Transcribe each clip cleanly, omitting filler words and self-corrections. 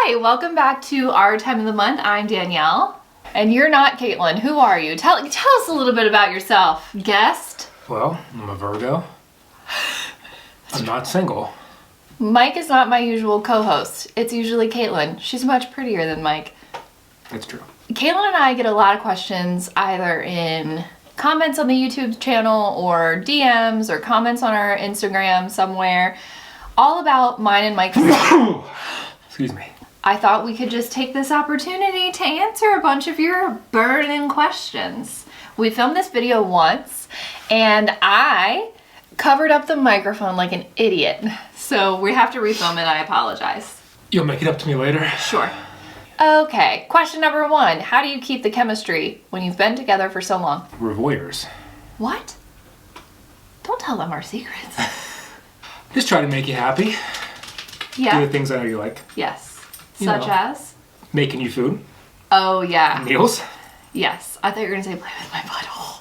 Hi, welcome back to Our Time of the Month. I'm Danielle. And you're not Caitlin. Who are you? Tell us a little bit about yourself, guest. Well, I'm a Virgo. I'm not single. Mike is not my usual co-host. It's usually Caitlin. She's much prettier than Mike. That's true. Caitlin and I get a lot of questions either in comments on the YouTube channel or DMs or comments on our Instagram somewhere, all about mine and Mike's. Excuse me. I thought we could just take this opportunity to answer a bunch of your burning questions. We filmed this video once and I covered up the microphone like an idiot. So we have to refilm it. I apologize. You'll make it up to me later? Sure. Okay, question number 1. How do you keep the chemistry when you've been together for so long? We're voyeurs. What? Don't tell them our secrets. Just try to make you happy. Yeah. Do the things I know you like. Yes. You Such know. as? Making you food. Oh, yeah. Meals. Yes. I thought you were going to say play with my butthole.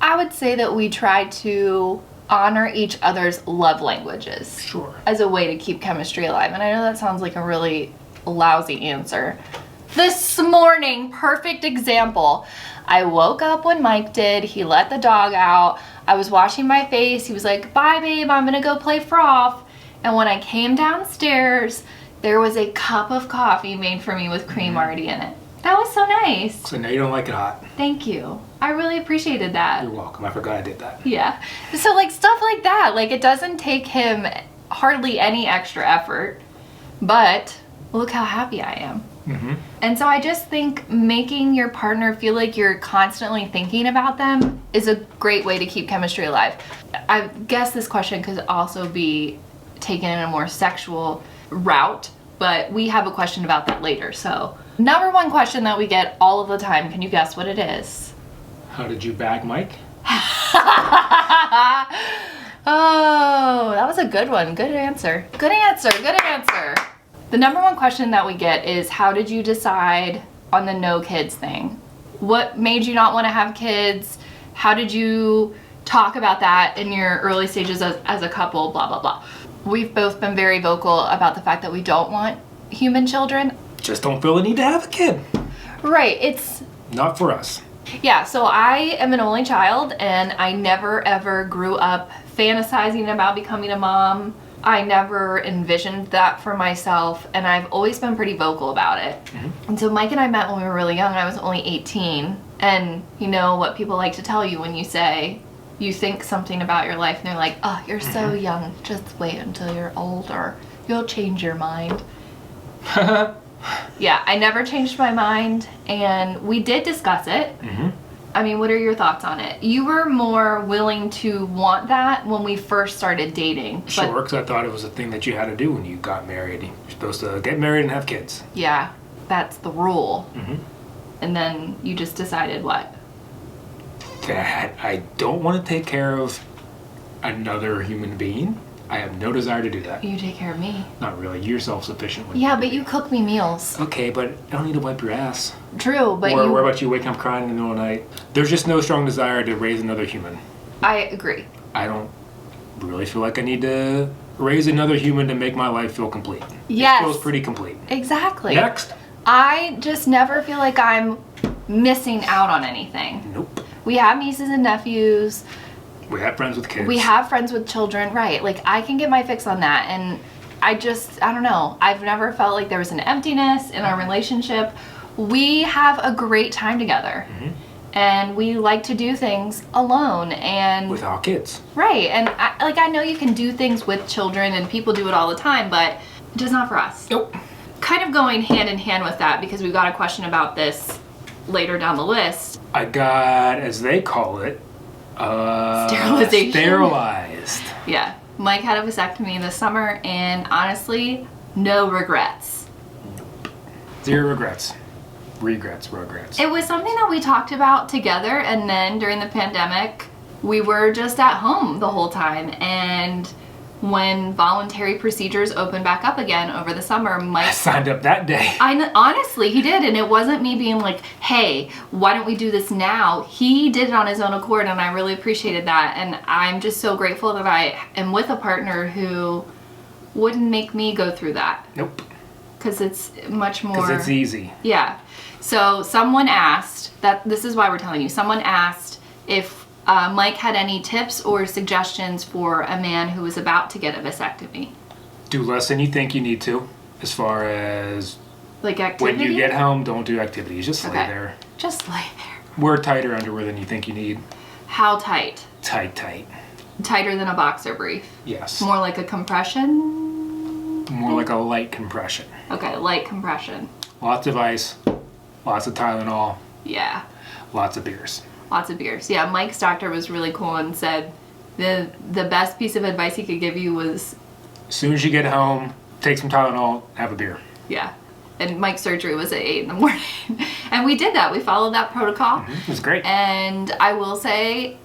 I would say that we try to honor each other's love languages. Sure. As a way to keep chemistry alive. And I know that sounds like a really lousy answer. This morning, perfect example. I woke up when Mike did. He let the dog out. I was washing my face. He was like, bye babe, I'm gonna go play froth. And when I came downstairs, there was a cup of coffee made for me with cream already in it. That was so nice. So now you don't like it hot. Thank you. I really appreciated that. You're welcome. I forgot I did that. Yeah. So like stuff like that, like it doesn't take him hardly any extra effort, but look how happy I am. Mm-hmm. And so I just think making your partner feel like you're constantly thinking about them is a great way to keep chemistry alive. I guess this question could also be taken in a more sexual route, but we have a question about that later. So number 1 question that we get all of the time, can you guess what it is? How did you bag Mike? Oh, that was a good one. Good answer. Good answer. Good answer. The number 1 question that we get is, how did you decide on the no kids thing? What made you not want to have kids? How did you talk about that in your early stages as a couple? Blah, blah, blah. We've both been very vocal about the fact that we don't want human children. Just don't feel the need to have a kid. Right. It's not for us. Yeah, so I am an only child and I never ever grew up fantasizing about becoming a mom. I never envisioned that for myself and I've always been pretty vocal about it. Mm-hmm. And so Mike and I met when we were really young. I was only 18. And you know what people like to tell you when you say you think something about your life and they're like, oh, you're so young. Just wait until you're older. You'll change your mind. Yeah, I never changed my mind and we did discuss it. Mm-hmm. I mean, what are your thoughts on it? You were more willing to want that when we first started dating. Sure, because I thought it was a thing that you had to do when you got married. You're supposed to get married and have kids. Yeah, that's the rule. Mm-hmm. And then you just decided what? That I don't want to take care of another human being. I have no desire to do that. You take care of me. Not really. You're self-sufficient. Yeah, but you cook me meals. Okay, but I don't need to wipe your ass. True, but Or what about you waking up crying in the middle of the night? There's just no strong desire to raise another human. I agree. I don't really feel like I need to raise another human to make my life feel complete. Yes. It feels pretty complete. Exactly. Next. I just never feel like I'm missing out on anything. Nope. We have nieces and nephews. We have friends with kids. We have friends with children, right? Like I can get my fix on that. And I don't know. I've never felt like there was an emptiness in our relationship. We have a great time together. Mm-hmm. And we like to do things alone and with our kids. Right. And I know you can do things with children and people do it all the time, but just not for us. Nope. Kind of going hand in hand with that because we got a question about this later down the list. I got, as they call it, sterilization. Sterilized. Yeah. Mike had a vasectomy this summer and honestly, no regrets. Nope. 0 regrets. Regrets. It was something that we talked about together and then during the pandemic, we were just at home the whole time and when voluntary procedures opened back up again over the summer, Mike signed up that day. Honestly, he did, and it wasn't me being like, hey, why don't we do this now? He did it on his own accord, and I really appreciated that, and I'm just so grateful that I am with a partner who wouldn't make me go through that. Nope. because it's much more... Because it's easy. Yeah. So someone asked, this is why we're telling you, someone asked if Mike had any tips or suggestions for a man who was about to get a vasectomy. Do less than you think you need to, as far as... Like activity? When you get home, don't do activities. Just lay there. Just lay there. Wear tighter underwear than you think you need. How tight? Tight, tight. Tighter than a boxer brief? Yes. More like a compression? More like a light compression. Okay, light compression. Lots of ice, lots of Tylenol. Yeah. Lots of beers. Lots of beers. Yeah, Mike's doctor was really cool and said the best piece of advice he could give you was... As soon as you get home, take some Tylenol, have a beer. Yeah. And Mike's surgery was at 8 in the morning. And we did that. We followed that protocol. Mm-hmm. It was great. And I will say,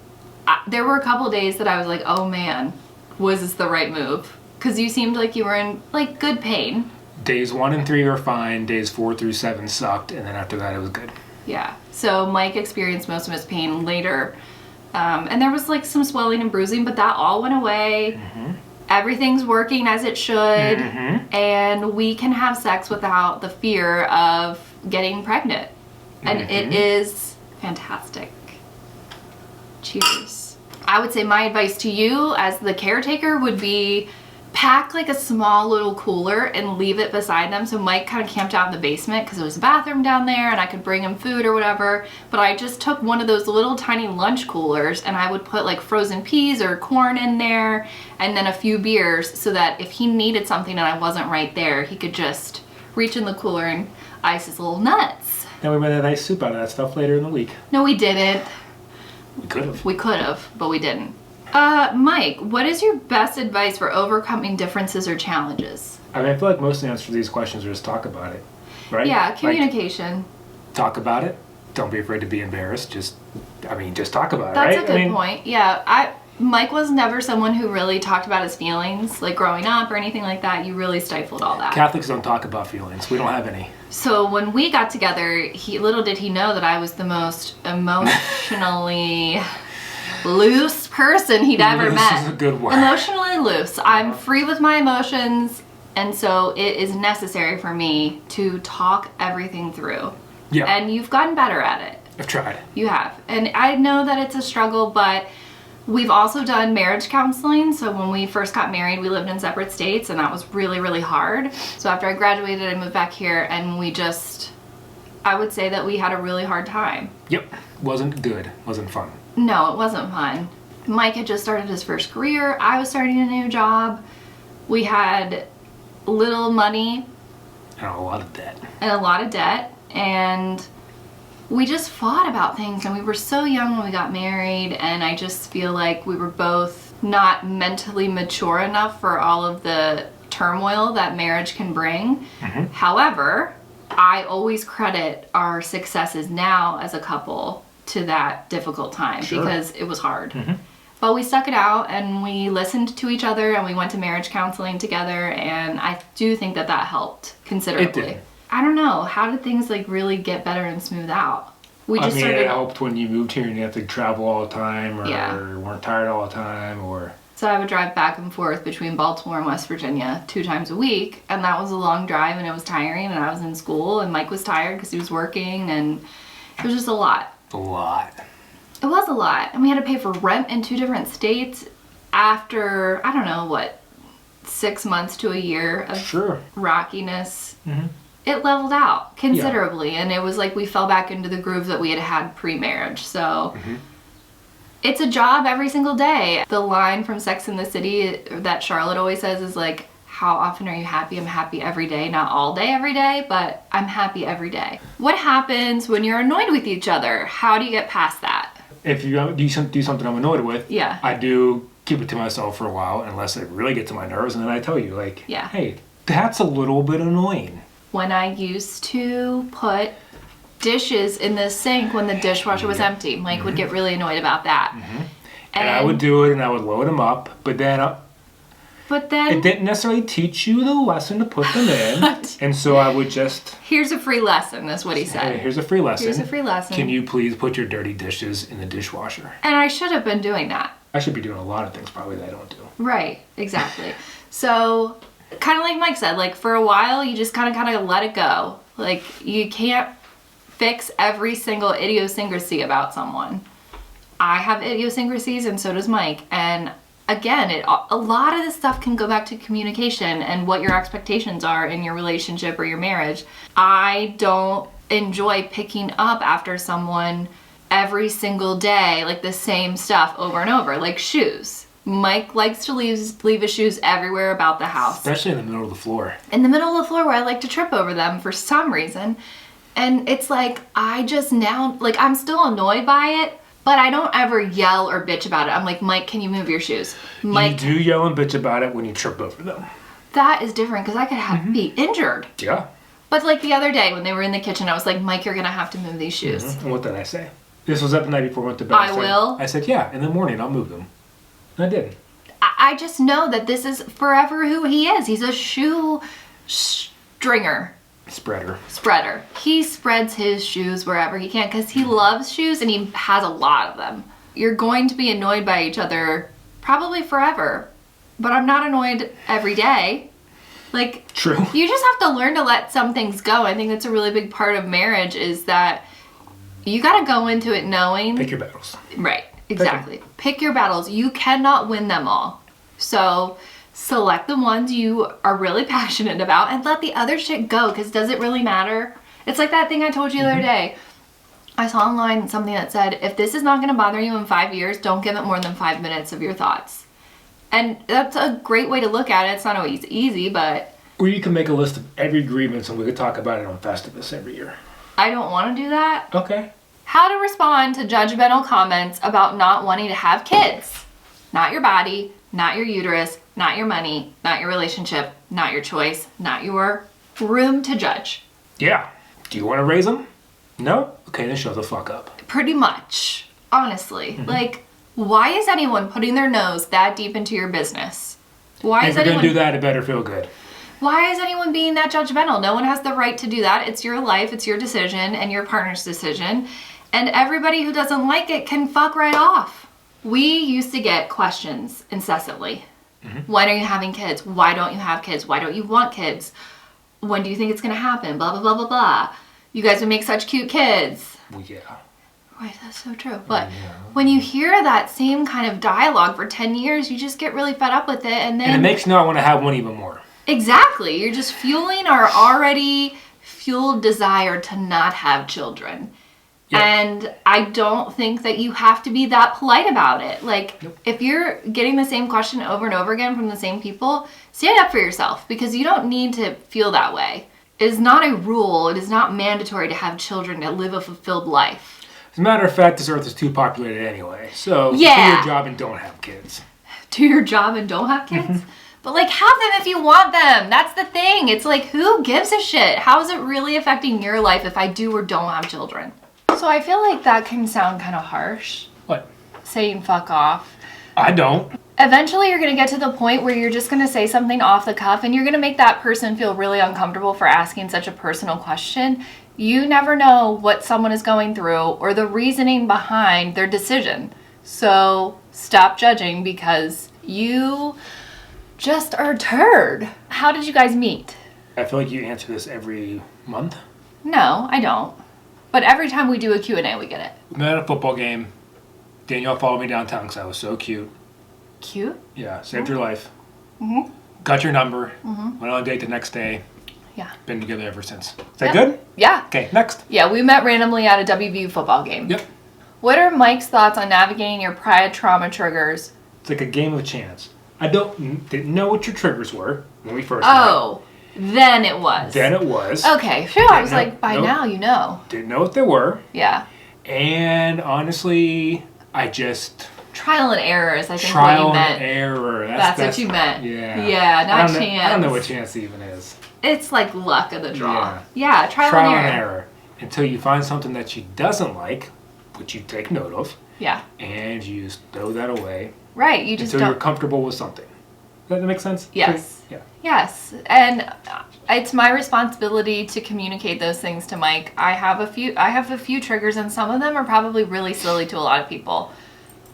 there were a couple days that I was like, oh man, was this the right move? Because you seemed like you were in like good pain. Days 1 and 3 were fine. Days 4 through 7 sucked. And then after that, it was good. Yeah. So Mike experienced most of his pain later. And there was like some swelling and bruising, but that all went away. Mm-hmm. Everything's working as it should. Mm-hmm. And we can have sex without the fear of getting pregnant. And it is fantastic. Cheers. I would say my advice to you as the caretaker would be pack like a small little cooler and leave it beside them. So Mike kind of camped out in the basement because there was a bathroom down there and I could bring him food or whatever. But I just took one of those little tiny lunch coolers and I would put like frozen peas or corn in there and then a few beers so that if he needed something and I wasn't right there, he could just reach in the cooler and ice his little nuts. Then we made a nice soup out of that stuff later in the week. No, we didn't. We could have. We could have, but we didn't. Mike, what is your best advice for overcoming differences or challenges? I mean, I feel like most of the answers to these questions are just talk about it, right? Yeah, communication. Like, talk about it. Don't be afraid to be embarrassed. Just talk about it, That's right? a good point. Yeah, Mike was never someone who really talked about his feelings, like growing up or anything like that. You really stifled all that. Catholics don't talk about feelings. We don't have any. So when we got together, little did he know that I was the most emotionally loose person he'd ever met. This is a good word. Emotionally loose. I'm free with my emotions, and so it is necessary for me to talk everything through. Yeah. And you've gotten better at it. I've tried. You have. And I know that it's a struggle, but we've also done marriage counseling. So when we first got married, we lived in separate states, and that was really, really hard. So after I graduated, I moved back here, and I would say that we had a really hard time. Yep. Wasn't good. Wasn't fun. No, it wasn't fun. Mike had just started his first career. I was starting a new job. We had little money. And a lot of debt. And we just fought about things. And we were so young when we got married. And I just feel like we were both not mentally mature enough for all of the turmoil that marriage can bring. Mm-hmm. However, I always credit our successes now as a couple to that difficult time. Sure. Because it was hard. Mm-hmm. But we stuck it out and we listened to each other and we went to marriage counseling together, and I do think that helped considerably. It did. I don't know, how did things like really get better and smooth out? It helped when you moved here and you have to travel all the time or weren't tired all the time or... So I would drive back and forth between Baltimore and West Virginia 2 times a week, and that was a long drive and it was tiring, and I was in school and Mike was tired because he was working, and it was just a lot. It was a lot. And we had to pay for rent in 2 different states after, 6 months to a year of rockiness. Mm-hmm. It leveled out considerably, and it was like we fell back into the groove that we had pre-marriage. So it's a job every single day. The line from Sex and the City that Charlotte always says is like, how often are you happy? I'm happy every day. Not all day every day, but I'm happy every day. What happens when you're annoyed with each other? How do you get past that? If you do something I'm annoyed with, I do keep it to myself for a while unless it really gets to my nerves, and then I tell you, like, hey, that's a little bit annoying. When I used to put dishes in the sink when the dishwasher was empty, Mike would get really annoyed about that. And I would do it and I would load them up, but then it didn't necessarily teach you the lesson to put them in. And so I would just... Here's a free lesson, that's what he said. Here's a free lesson. Can you please put your dirty dishes in the dishwasher? And I should have been doing that. I should be doing a lot of things probably that I don't do. Right, exactly. So kind of like Mike said, like for a while, you just kind of let it go. Like you can't fix every single idiosyncrasy about someone. I have idiosyncrasies and so does Mike. And again, a lot of this stuff can go back to communication and what your expectations are in your relationship or your marriage. I don't enjoy picking up after someone every single day, like the same stuff over and over, like shoes. Mike likes to leave his shoes everywhere about the house. Especially in the middle of the floor. In the middle of the floor where I like to trip over them for some reason. And it's like, I just now, like I'm still annoyed by it, but I don't ever yell or bitch about it. I'm like, Mike, can you move your shoes? Mike, you do yell and bitch about it when you trip over them. That is different because I could be injured. Yeah. But like the other day when they were in the kitchen, I was like, Mike, you're going to have to move these shoes. And what did I say? This was up the night before I went to bed. I said, yeah, in the morning I'll move them. And I did. I just know that this is forever who he is. He's a shoe stringer. Spreader. He spreads his shoes wherever he can because he loves shoes and he has a lot of them. You're going to be annoyed by each other probably forever, but I'm not annoyed every day. Like, true. You just have to learn to let some things go. I think that's a really big part of marriage is that you got to go into it knowing. Pick your battles. Right. Exactly. Pick your battles. You cannot win them all. So select the ones you are really passionate about and let the other shit go because does it really matter? It's like that thing I told you the other day. I saw online something that said, if this is not going to bother you in 5 years, don't give it more than 5 minutes of your thoughts. And that's a great way to look at it. It's not always easy, but... Or you can make a list of every grievance and we could talk about it on Festivus every year. I don't want to do that. Okay. How to respond to judgmental comments about not wanting to have kids. Not your body, not your uterus, not your money, not your relationship, not your choice, not your room to judge. Yeah. Do you want to raise them? No? Okay, then shut the fuck up. Pretty much. Honestly. Like, why is anyone putting their nose that deep into your business? Why if you're going to do that, it better feel good. Why is anyone being that judgmental? No one has the right to do that. It's your life, it's your decision, and your partner's decision. And everybody who doesn't like it can fuck right off. We used to get questions incessantly. When are you having kids? Why don't you have kids? Why don't you want kids? When do you think it's going to happen? Blah, blah, blah, blah, blah. You guys would make such cute kids. Well, yeah. Right, that's so true. But when you hear that same kind of dialogue for 10 years, you just get really fed up with it. And it makes you not want to have one even more. Exactly. You're just fueling our already fueled desire to not have children. Yep. And I don't think that you have to be that polite about it. Like, if you're getting the same question over and over again from the same people, stand up for yourself because you don't need to feel that way. It is not a rule. It is not mandatory to have children to live a fulfilled life. As a matter of fact, this earth is too populated anyway. So do your job and don't have kids. Do your job and don't have kids? But like, have them if you want them. That's the thing. It's like, who gives a shit? How is it really affecting your life if I do or don't have children? So I feel like that can sound kind of harsh. What? Saying fuck off. I don't. Eventually you're going to get to the point where you're just going to say something off the cuff and you're going to make that person feel really uncomfortable for asking such a personal question. You never know what someone is going through or the reasoning behind their decision. So stop judging because you just are a turd. How did you guys meet? I feel like you answer this every month. No, I don't. But every time we do a Q&A, we get it. We met at a football game. Danielle followed me downtown because I was so cute. Cute? Yeah, saved your life. Got your number. Went on a date the next day. Yeah. Been together ever since. Is that good? Yeah. Okay, next. Yeah, we met randomly at a WVU football game. Yep. What are Mike's thoughts on navigating your prior trauma triggers? It's like a game of chance. I didn't know what your triggers were when we first met. Oh. Then it was. Okay. Phew, I was like, by now you know. Didn't know what they were. Yeah. And honestly, I just... Trial and error is, I think, what you meant. Trial and error. That's what you meant. Yeah. Yeah, not chance. I don't know what chance even is. It's like luck of the draw. Yeah, trial and error. Until you find something that she doesn't like, which you take note of. Yeah. And you just throw that away. Right. You just until you're comfortable with something. Does that make sense? Yes. Yeah. Yes. And it's my responsibility to communicate those things to Mike. I have a few triggers and some of them are probably really silly to a lot of people.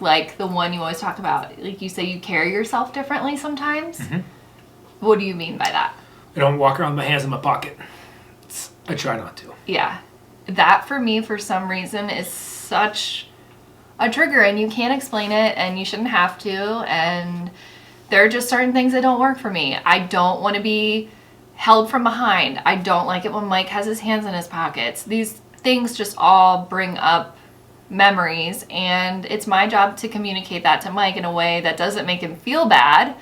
Like the one you always talk about. Like you say you carry yourself differently sometimes. What do you mean by that? I don't walk around with my hands in my pocket. I try not to. Yeah. That for me, for some reason, is such a trigger, and you can't explain it, and you shouldn't have to, and there are just certain things that don't work for me. I don't want to be held from behind. I don't like it when Mike has his hands in his pockets. These things just all bring up memories, and it's my job to communicate that to Mike in a way that doesn't make him feel bad,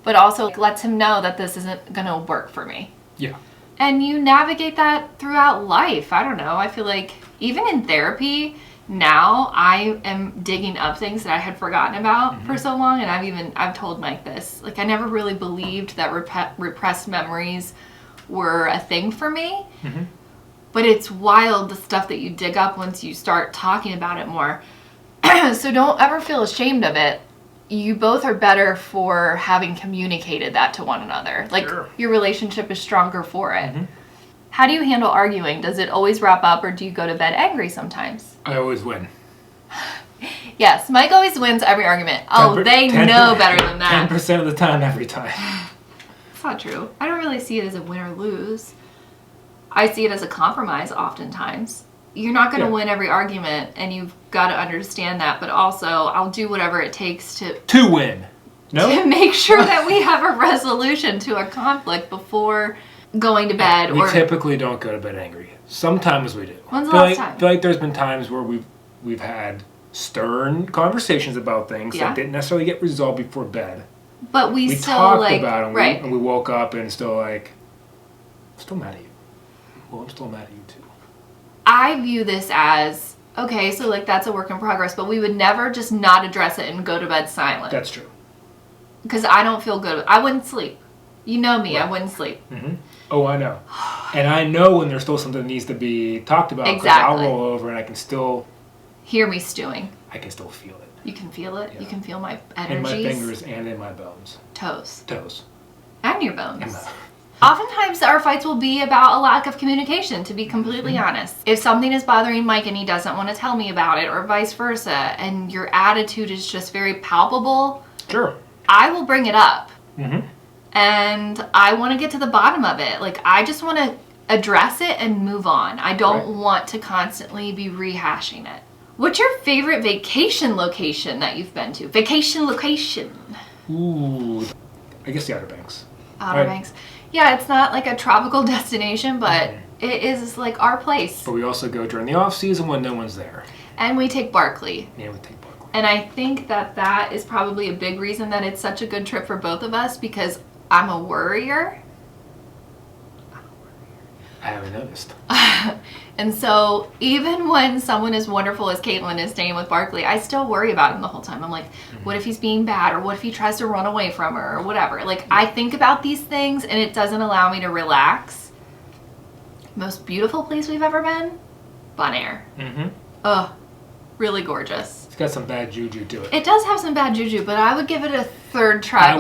but also lets him know that this isn't gonna work for me. Yeah. And you navigate that throughout life. I don't know. I feel like even in therapy now, I am digging up things that I had forgotten about for so long. And I've told Mike this. Like, I never really believed that repressed memories were a thing for me. But it's wild, the stuff that you dig up once you start talking about it more. So don't ever feel ashamed of it. You both are better for having communicated that to one another. Like, your relationship is stronger for it. How do you handle arguing? Does it always wrap up, or do you go to bed angry sometimes? I always win. Yes, Mike always wins every argument. Oh, they know better than that. 10% of the time, every time. It's not true. I don't really see it as a win or lose. I see it as a compromise oftentimes. You're not going to win every argument, and you've got to understand that. But also, I'll do whatever it takes to win. No? To make sure that we have a resolution to a conflict before going to bed. We typically don't go to bed angry. Sometimes we do. When's the last time? I feel like there's been times where we've had stern conversations about things that didn't necessarily get resolved before bed. But we still talked about them, and we woke up and still like, I'm still mad at you. Well, I'm still mad at you too. I view this as, okay, so like that's a work in progress, but we would never just not address it and go to bed silent. That's true. Because I don't feel good. I wouldn't sleep. You know me, I wouldn't sleep. Oh, I know. And I know when there's still something that needs to be talked about. Exactly. I'll roll over and I can still... hear me stewing. I can still feel it. You can feel it? Yeah. You can feel my energies? In my fingers and in my bones. Toes. And your bones. Oftentimes our fights will be about a lack of communication, to be completely honest. If something is bothering Mike and he doesn't want to tell me about it, or vice versa, and your attitude is just very palpable, I will bring it up. And I want to get to the bottom of it. Like, I just want to address it and move on. I don't want to constantly be rehashing it. What's your favorite vacation location that you've been to? Vacation location. Ooh, I guess the Outer Banks. Outer Banks. Yeah, it's not like a tropical destination, but it is like our place. But we also go during the off season when no one's there. And we take Barkley. Yeah, we take Barkley. And I think that is probably a big reason that it's such a good trip for both of us, because I'm a worrier. I haven't noticed. And so even when someone as wonderful as Caitlin is staying with Barkley, I still worry about him the whole time. I'm like, what if he's being bad? Or what if he tries to run away from her? Or whatever. Like, I think about these things, and it doesn't allow me to relax. Most beautiful place we've ever been? Bonaire. Ugh. Really gorgeous. It's got some bad juju to it. It does have some bad juju, but I would give it a third try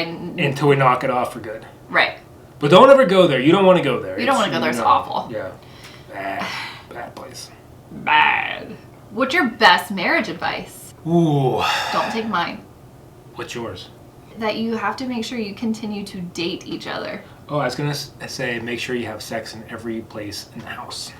until we knock it off for good. Right. But don't ever go there. You don't want to go there. You don't want to go there. It's awful. Yeah. Bad place. Bad. What's your best marriage advice? Ooh. Don't take mine. What's yours? That you have to make sure you continue to date each other. Oh, I was going to say make sure you have sex in every place in the house.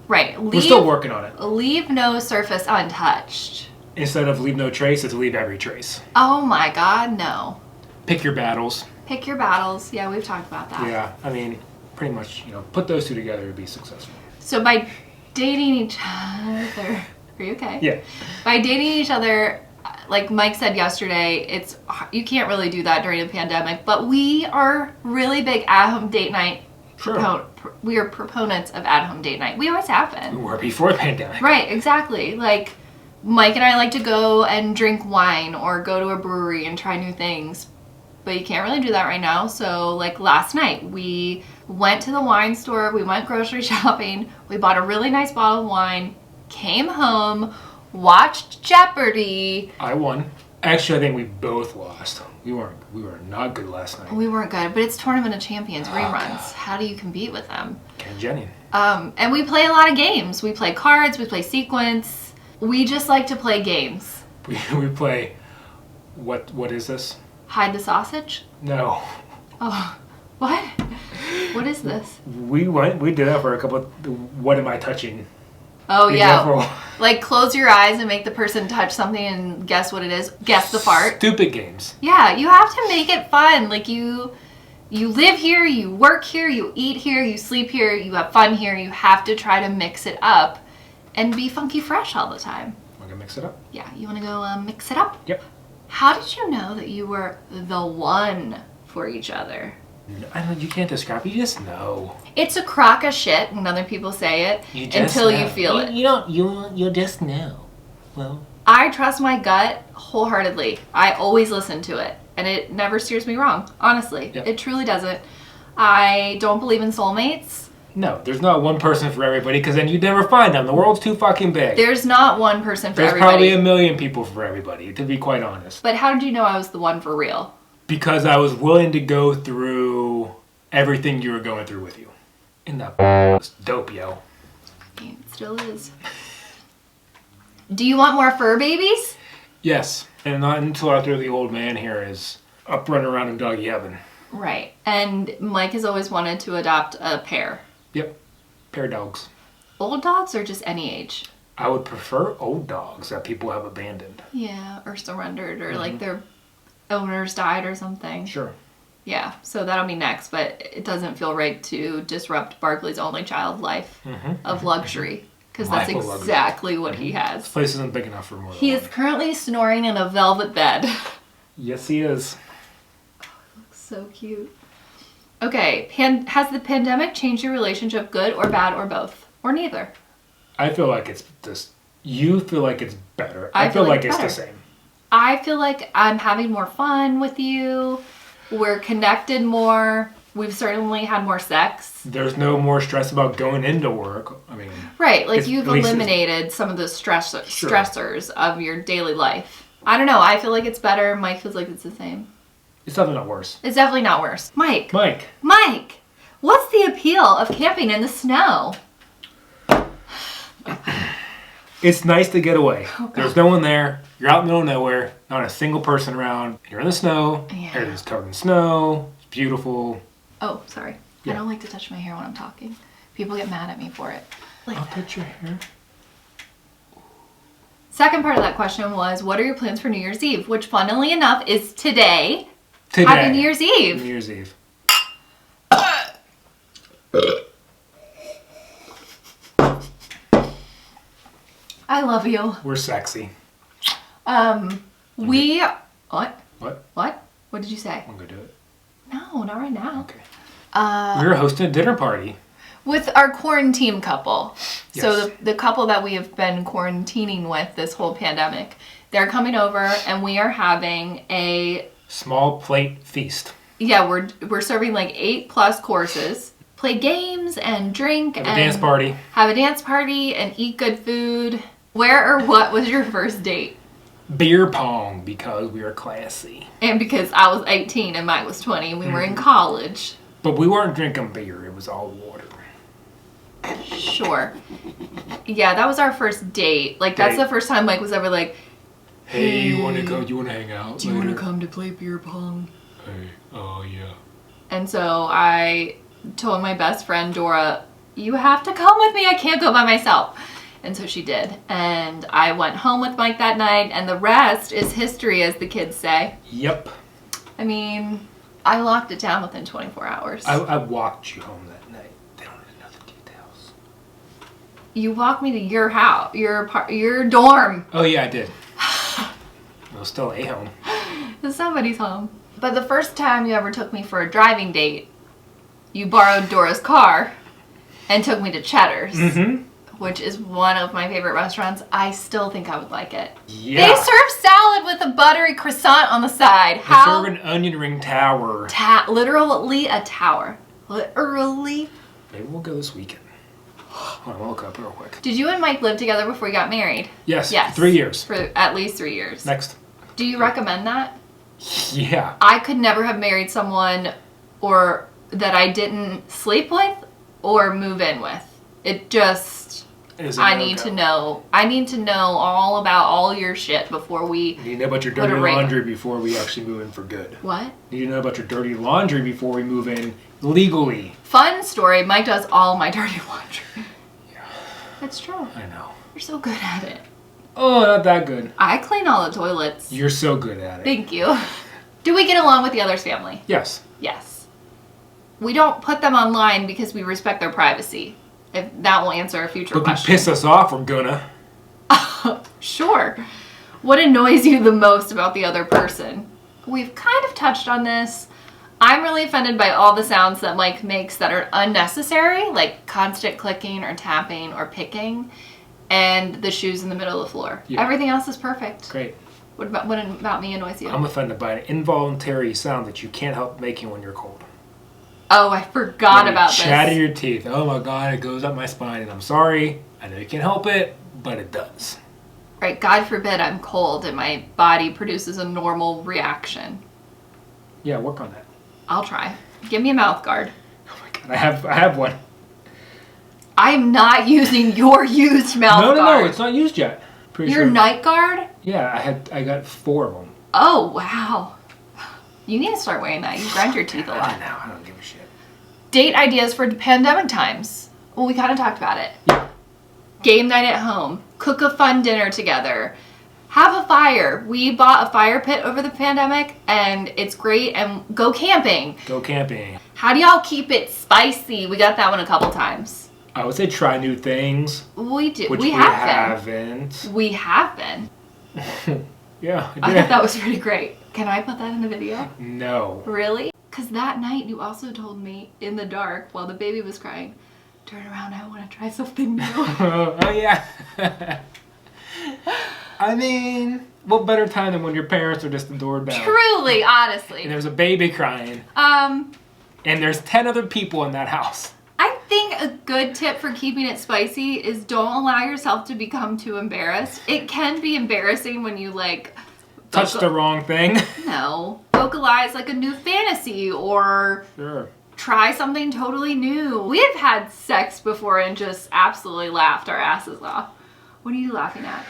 Right. We're still working on it. Leave no surface untouched. Instead of leave no trace, it's leave every trace. Oh my God, no. Pick your battles. Pick your battles. Yeah, we've talked about that. Yeah, I mean, pretty much, put those two together to be successful. So by dating each other, are you okay? Yeah. By dating each other, like Mike said yesterday, you can't really do that during a pandemic, but we are really big at-home date night. We are proponents of at-home date night. We always have been. We were before the pandemic. Right, exactly. Like, Mike and I like to go and drink wine or go to a brewery and try new things. But you can't really do that right now. So, like, last night, we went to the wine store. We went grocery shopping. We bought a really nice bottle of wine. Came home. Watched Jeopardy. I won. Actually, I think we both lost. We were not good last night. We weren't good, but it's Tournament of Champions reruns. God. How do you compete with them? Kenjenian. And we play a lot of games. We play cards. We play sequence. We just like to play games. We play. What is this? Hide the sausage? No. Oh, what? What is this? We did that for a couple. What am I touching? Oh, yeah. Like, close your eyes and make the person touch something and guess what it is. Guess the fart. Stupid games. Yeah, you have to make it fun. Like, you live here, you work here, you eat here, you sleep here, you have fun here. You have to try to mix it up and be funky fresh all the time. Want to mix it up? Yeah, you want to go mix it up? Yep. How did you know that you were the one for each other? I don't know, you can't describe it, you just know. It's a crock of shit when other people say it until you feel it. You just know. Well, I trust my gut wholeheartedly. I always listen to it, and it never steers me wrong, honestly. Yep. It truly doesn't. I don't believe in soulmates. No, there's not one person for everybody, because then you'd never find them. The world's too fucking big. There's not one person for everybody. There's probably a million people for everybody, to be quite honest. But how did you know I was the one for real? Because I was willing to go through everything you were going through with you. And that was dope, yo. It still is. Do you want more fur babies? Yes. And not until after the old man here is up running around in doggy heaven. Right. And Mike has always wanted to adopt a pair. Yep. Pair dogs. Old dogs or just any age? I would prefer old dogs that people have abandoned. Yeah, or surrendered, or like their owners died or something. Sure. Yeah, so that'll be next, but it doesn't feel right to disrupt Barkley's only child life of luxury, because that's exactly what he has. This place isn't big enough for more. He is currently snoring in a velvet bed. Yes, he is. Oh, it looks so cute. Okay, has the pandemic changed your relationship, good or bad or both? Or neither? I feel like it's just, you feel like it's better. I feel like it's the same. I feel like I'm having more fun with you. We're connected more. We've certainly had more sex. There's no more stress about going into work. I mean... Right, like you've eliminated some of the stressors of your daily life. I don't know, I feel like it's better. Mike feels like it's the same. It's definitely not worse. It's definitely not worse. Mike! Mike! What's the appeal of camping in the snow? It's nice to get away. Oh, there's no one there. You're out in the middle of nowhere. Not a single person around. You're in the snow. Yeah. Everything's covered in snow. It's beautiful. Oh, sorry. Yeah. I don't like to touch my hair when I'm talking. People get mad at me for it. Like I'll touch your hair. Second part of that question was, what are your plans for New Year's Eve? Which, funnily enough, is today. Happy New Year's Eve. New Year's Eve. I love you. We're sexy. We... What? What did you say? I'm gonna do it. No, not right now. Okay. We were hosting a dinner party. With our quarantine couple. Yes. So the couple that we have been quarantining with this whole pandemic. They're coming over and we are having a... small plate feast. Yeah, we're serving like 8+ courses. Play games and drink have a dance party. Have a dance party and eat good food. Where or what was your first date? Beer pong, because we were classy. And because I was 18 and Mike was 20 and we were in college. But we weren't drinking beer, it was all water. Sure. Yeah, that was our first date. Like, that's the first time Mike was ever like, hey, you want to hang out Do you want to come to play beer pong? Hey, oh yeah. And so I told my best friend, Dora, you have to come with me. I can't go by myself. And so she did. And I went home with Mike that night, and the rest is history, as the kids say. Yep. I mean, I locked it down within 24 hours. I walked you home that night. They don't even know the details. You walked me to your house, your dorm. Oh yeah, I did. It was still a home. It's somebody's home. But the first time you ever took me for a driving date, you borrowed Dora's car and took me to Cheddar's. Which is one of my favorite restaurants. I still think I would like it. Yeah. They serve salad with a buttery croissant on the side. They serve an onion ring tower. Literally a tower. Literally. Maybe we'll go this weekend. I'll look up real quick. Did you and Mike live together before you got married? Yes. 3 years. For at least 3 years. Next. Do you recommend that? Yeah. I could never have married someone or that I didn't sleep with or move in with. It just... I need to know. I need to know all about all your shit before we. You need to know about your dirty laundry before we actually move in for good. What? You need to know about your dirty laundry before we move in legally. Fun story. Mike does all my dirty laundry. Yeah. That's true. I know. You're so good at it. Oh, not that good. I clean all the toilets. You're so good at it. Thank you. Do we get along with the other's family? Yes. Yes. We don't put them online because we respect their privacy. If that will answer a future question. But if you piss us off, we're gonna. Sure. What annoys you the most about the other person? We've kind of touched on this. I'm really offended by all the sounds that Mike makes that are unnecessary, like constant clicking or tapping or picking, and the shoes in the middle of the floor. Yeah. Everything else is perfect. Great. What about me annoys you? I'm offended by an involuntary sound that you can't help making when you're cold. Oh, I forgot about this. Chatter your teeth. Oh my God, it goes up my spine, and I'm sorry. I know you can't help it, but it does. Right, God forbid I'm cold and my body produces a normal reaction. Yeah, work on that. I'll try. Give me a mouth guard. Oh my God, I have one. I'm not using your used mouth guard. No, it's not used yet. Your night guard? Yeah, I got 4 of them. Oh, wow. You need to start wearing that. You grind your teeth a lot. I know. I don't give a shit. Date ideas for pandemic times. Well, we kind of talked about it. Yeah. Game night at home. Cook a fun dinner together. Have a fire. We bought a fire pit over the pandemic, and it's great. And go camping. Go camping. How do y'all keep it spicy? We got that one a couple times. I would say try new things. We do. Which we haven't. We have been. Yeah. I thought that was pretty great. Can I put that in the video? No. Really? Because that night you also told me in the dark while the baby was crying, turn around, I want to try something new. Oh, yeah. I mean, what better time than when your parents are just the doorbell? Truly, honestly. And there's a baby crying. And there's 10 other people in that house. I think a good tip for keeping it spicy is don't allow yourself to become too embarrassed. It can be embarrassing when you touch the wrong thing. No. Vocalize like a new fantasy or try something totally new. We have had sex before and just absolutely laughed our asses off. What are you laughing at?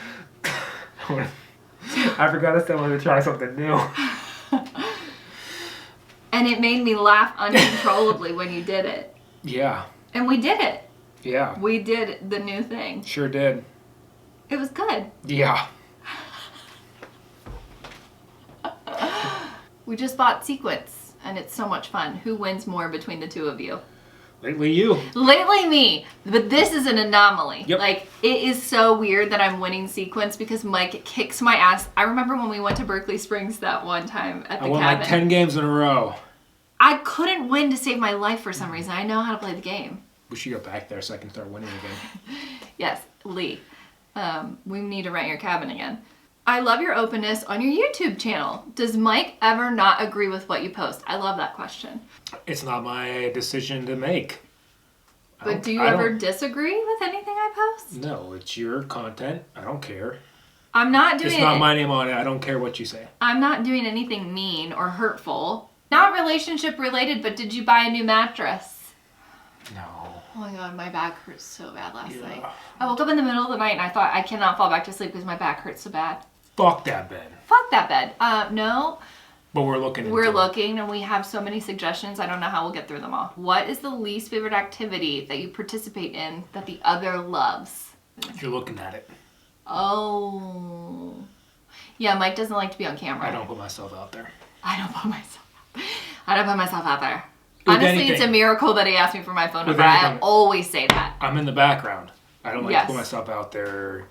I forgot to say I wanted to try something new. And it made me laugh uncontrollably when you did it. Yeah. And we did it. Yeah. We did the new thing. Sure did. It was good. Yeah. We just bought Sequence, and it's so much fun. Who wins more between the two of you? Lately you. Lately me. But this is an anomaly. Yep. It is so weird that I'm winning Sequence because Mike kicks my ass. I remember when we went to Berkeley Springs that one time at the cabin. I won 10 games in a row. I couldn't win to save my life for some reason. I know how to play the game. We should go back there so I can start winning again. Yes, Lee. We need to rent your cabin again. I love your openness on your YouTube channel. Does Mike ever not agree with what you post? I love that question. It's not my decision to make. But do you ever disagree with anything I post? No, it's your content. I don't care. I'm not doing it. It's not my name on it. I don't care what you say. I'm not doing anything mean or hurtful. Not relationship related, but did you buy a new mattress? No. Oh my God, my back hurts so bad last night. I woke up in the middle of the night and I thought I cannot fall back to sleep because my back hurts so bad. Fuck that bed. Fuck that bed. No. But we're looking. We're looking and we have so many suggestions. I don't know how we'll get through them all. What is the least favorite activity that you participate in that the other loves? You're looking at it. Oh. Yeah, Mike doesn't like to be on camera. I don't put myself out there. I don't put myself out there. Honestly, it's a miracle that he asked me for my phone number. I always say that. I'm in the background. I don't like to put myself out there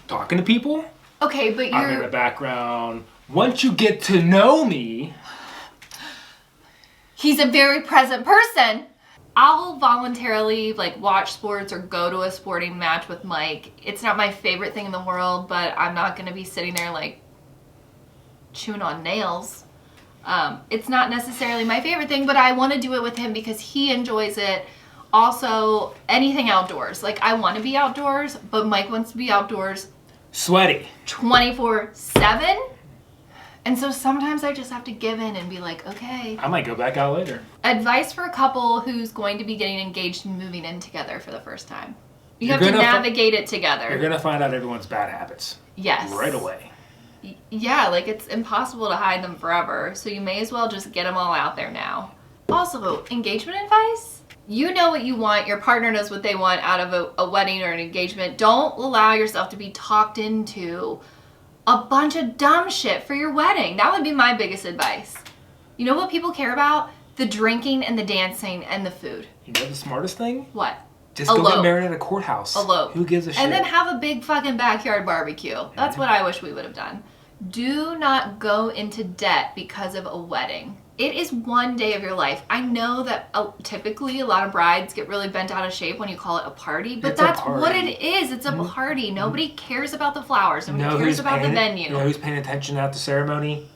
talking to people. Okay, but I'm in the background. Once you get to know me... He's a very present person. I'll voluntarily watch sports or go to a sporting match with Mike. It's not my favorite thing in the world, but I'm not going to be sitting there chewing on nails. It's not necessarily my favorite thing, but I want to do it with him because he enjoys it. Also, anything outdoors. I want to be outdoors, but Mike wants to be outdoors. Sweaty. 24/7. And so sometimes I just have to give in and be like, okay. I might go back out later. Advice for a couple who's going to be getting engaged and moving in together for the first time. You have to navigate it together. You're going to find out everyone's bad habits. Yes. Right away. Yeah, like it's impossible to hide them forever. So you may as well just get them all out there now. Also, engagement advice? You know what you want. Your partner knows what they want out of a wedding or an engagement. Don't allow yourself to be talked into a bunch of dumb shit for your wedding. That would be my biggest advice. You know what people care about? The drinking and the dancing and the food. You know the smartest thing? What? Just go get married at a courthouse. Elope. Who gives a shit? And then have a big fucking backyard barbecue. That's what I wish we would have done. Do not go into debt because of a wedding. It is one day of your life. I know that typically a lot of brides get really bent out of shape when you call it a party, but that's what it is. It's a party. Nobody cares about the flowers. Nobody cares about the venue. You know who's paying attention at the ceremony?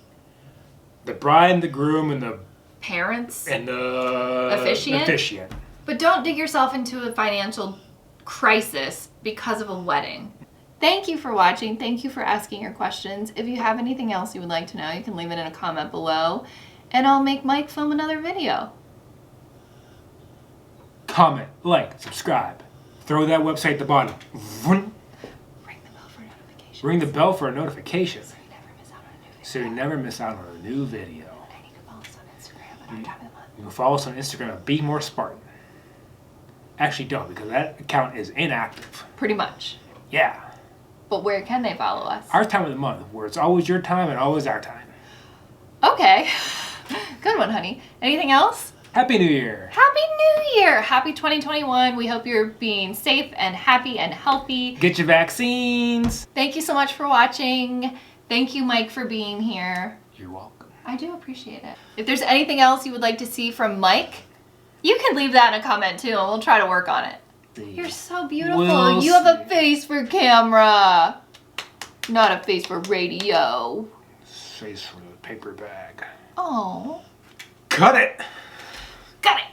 The bride and the groom and the parents and the officiant. But don't dig yourself into a financial crisis because of a wedding. Thank you for watching. Thank you for asking your questions. If you have anything else you would like to know, you can leave it in a comment below, and I'll make Mike film another video. Comment, like, subscribe. Throw that website at the bottom. Ring the bell for notifications. Ring the bell for a notification. So you never miss out on a new video. So you never miss out on a new video. And you can follow us on Instagram at our time of the month. You can follow us on Instagram at Be More Spartan. Actually don't, because that account is inactive. Pretty much. Yeah. But where can they follow us? Our time of the month, where it's always your time and always our time. Okay. Good one, honey. Anything else? Happy New Year. Happy New Year. Happy 2021. We hope you're being safe and happy and healthy. Get your vaccines. Thank you so much for watching. Thank you, Mike, for being here. You're welcome. I do appreciate it. If there's anything else you would like to see from Mike, you can leave that in a comment too, and we'll try to work on it. You're so beautiful. You have a face for camera, not a face for radio. Face for the paper bag. Oh. Cut it. Cut it.